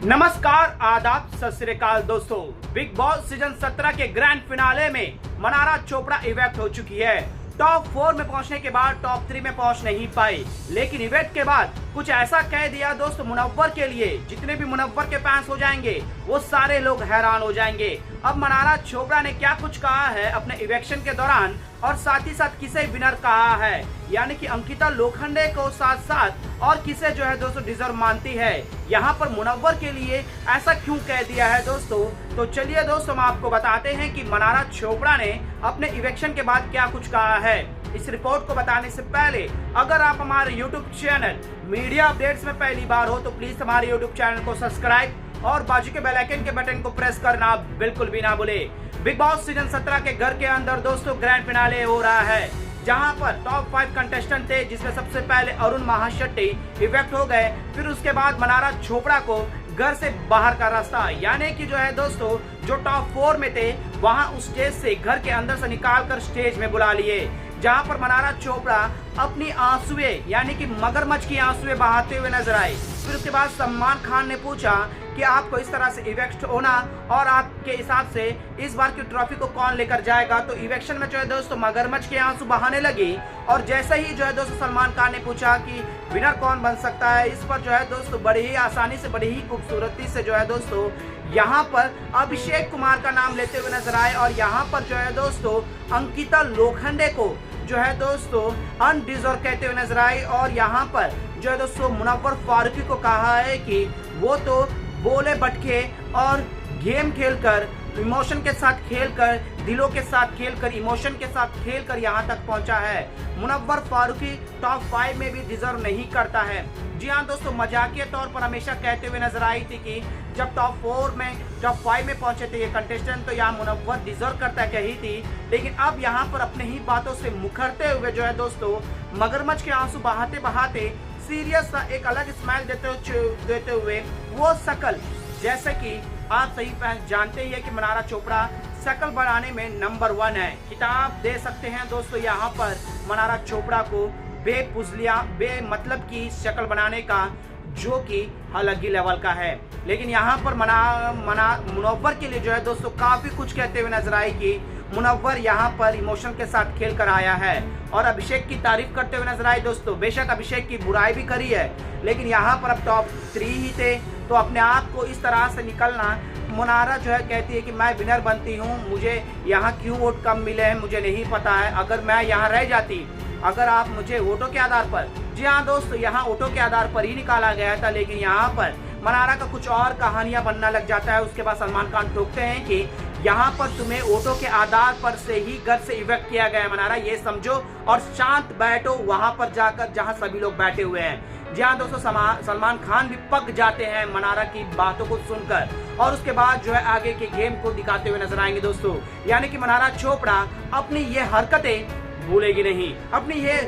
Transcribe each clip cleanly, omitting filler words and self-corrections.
नमस्कार, आदाब, सत श्री अकाल दोस्तों। बिग बॉस सीजन 17 के ग्रैंड फिनाले में मनारा चोपड़ा इवेक्ट हो चुकी है। टॉप 4 में पहुंचने के बाद टॉप 3 में पहुंच नहीं पाई, लेकिन इवेक्ट के बाद कुछ ऐसा कह दिया दोस्तों मुनव्वर के लिए, जितने भी मुनव्वर के फैंस हो जाएंगे वो सारे लोग हैरान हो जाएंगे। अब मनारा चोपड़ा ने क्या कुछ कहा है अपने इवेक्शन के दौरान, और साथ ही साथ किसे विनर कहा है, यानी कि अंकिता लोखंडे को साथ साथ और किसे जो है दोस्तों डिजर्व मानती है। यहाँ पर मुनव्वर के लिए ऐसा क्यों कह दिया है दोस्तों, तो चलिए दोस्तों हम आपको बताते हैं कि मनारा चोपड़ा ने अपने इवेक्शन के बाद क्या कुछ कहा है। इस रिपोर्ट को बताने से पहले अगर आप हमारे यूट्यूब चैनल मीडिया अपडेट्स में पहली बार हो तो प्लीज हमारे यूट्यूब चैनल को सब्सक्राइब और बाजू के बेल आइकन के बटन को प्रेस करना बिल्कुल भी ना भूले। बिग बॉस सीजन 17 के घर के अंदर दोस्तों ग्रैंड फिनाले हो रहा है, जहां पर टॉप 5 कंटेस्टेंट थे, जिसमें सबसे पहले अरुण महाशेट्टी इवेक्ट हो गए। फिर उसके बाद मनारा चोपड़ा को घर से बाहर का रास्ता, यानी कि जो है दोस्तों जो टॉप 4 में थे वहां उस स्टेज से घर के अंदर से निकाल कर स्टेज में बुला लिए, जहां पर मनारा चोपड़ा अपनी आंसुए यानी कि मगरमच्छ की आंसुए बहाते हुए नजर आए। फिर उसके बाद सलमान खान ने पूछा कि आपको इस तरह से इवेक्ट होना और आपके हिसाब से इस बार की ट्रॉफी को कौन लेकर जाएगा, तो इवेक्शन में जो है दोस्तों मगरमच्छ के आंसू बहाने लगी। और जैसे ही जो है दोस्तों सलमान खान ने पूछा कि विनर कौन बन सकता है, इस पर जो है दोस्तों बड़ी ही आसानी से बड़ी ही खूबसूरती से जो है दोस्तों यहाँ पर अभिषेक कुमार का नाम लेते हुए नजर आए, और यहाँ पर जो है दोस्तों अंकिता लोखंडे को जो है दोस्तों अनडिजर्व कहते हुए नजर आए। और यहाँ पर जो है दोस्तों मुनव्वर फारूकी को कहा है कि वो तो बोले बटके और गेम खेलकर, इमोशन के साथ खेलकर, दिलों के साथ खेलकर, इमोशन के साथ खेलकर यहाँ तक पहुँचा है। मुनव्वर फारूकी टॉप 5 में भी डिजर्व नहीं करता है। जी हाँ दोस्तों, मजाकिया तौर पर हमेशा कहते हुए नजर आई थी कि जब टॉप 5 में पहुंचे थे ये कंटेस्टेंट, तो यहाँ मुनव्वर डिजर्व करता कही थी, लेकिन अब यहाँ पर अपने ही बातों से मुखरते हुए जो है दोस्तों मगरमच्छ के आंसू बहाते बहाते सीरियस सा एक अलग स्माइल देते हुए वो शकल, जैसे कि आप सही जानते ही है कि मनारा चोपड़ा शकल बनाने में नंबर 1 है। किताब दे सकते हैं दोस्तों यहाँ पर मनारा चोपड़ा को बेपुजलिया मतलब की शक्ल बनाने का, जो कि अलग ही लेवल का है। लेकिन यहाँ पर मुनव्वर के लिए जो है दोस्तों काफी कुछ कहते हुए नजर आए कि मुनव्वर यहाँ पर इमोशन के साथ खेल कर आया है, और अभिषेक की तारीफ करते हुए नजर आए दोस्तों। बेशक अभिषेक की बुराई भी करी है, लेकिन यहाँ पर अब टॉप 3 ही थे, तो अपने आप को इस तरह से निकलना, मुनारा जो है कहती है कि मैं विनर बनती हूँ, मुझे यहाँ क्यों वोट कम मिले हैं मुझे नहीं पता है, अगर मैं यहाँ रह जाती, अगर आप मुझे वोटों के आधार पर, जी हाँ दोस्तों यहाँ वोटों के आधार पर ही निकाला गया था, लेकिन यहाँ पर मनारा का कुछ और कहानियां बनना लग जाता है। उसके बाद सलमान खान टोकते हैं कि यहाँ पर तुम्हें वोटों के आधार पर से ही घर से इवेक्ट किया गया है मनारा, ये समझो और शांत बैठो वहां पर जाकर जहां सभी लोग बैठे हुए हैं। जी हाँ दोस्तों, सलमान खान भी पक जाते हैं मनारा की बातों को सुनकर, और उसके बाद जो है आगे के गेम को दिखाते हुए नजर आएंगे दोस्तों, यानी कि मनारा चोपड़ा अपनी ये हरकतें भूलेगी नहीं, अपनी ये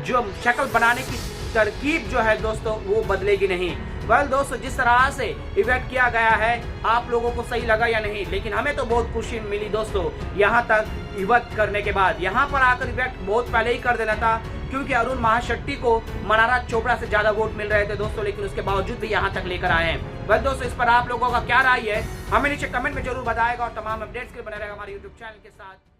जो शक्ल बनाने की तरकीब जो है दोस्तों वो बदलेगी नहीं। दोस्तों जिस तरह से इवेक्ट किया गया है आप लोगों को सही लगा या नहीं, लेकिन हमें तो बहुत खुशी मिली दोस्तों यहाँ तक इवेक्ट करने के बाद। यहाँ पर आकर इवेक्ट बहुत पहले ही कर देना था, क्योंकि अरुण महाशेट्टी को मनारा चोपड़ा से ज्यादा वोट मिल रहे थे दोस्तों, लेकिन उसके बावजूद भी यहाँ तक लेकर आए हैं। दोस्तों इस पर आप लोगों का क्या राय है हमें नीचे कमेंट में जरूर बताएगा, और तमाम अपडेट्स के बने रहेगा हमारे यूट्यूब चैनल के साथ।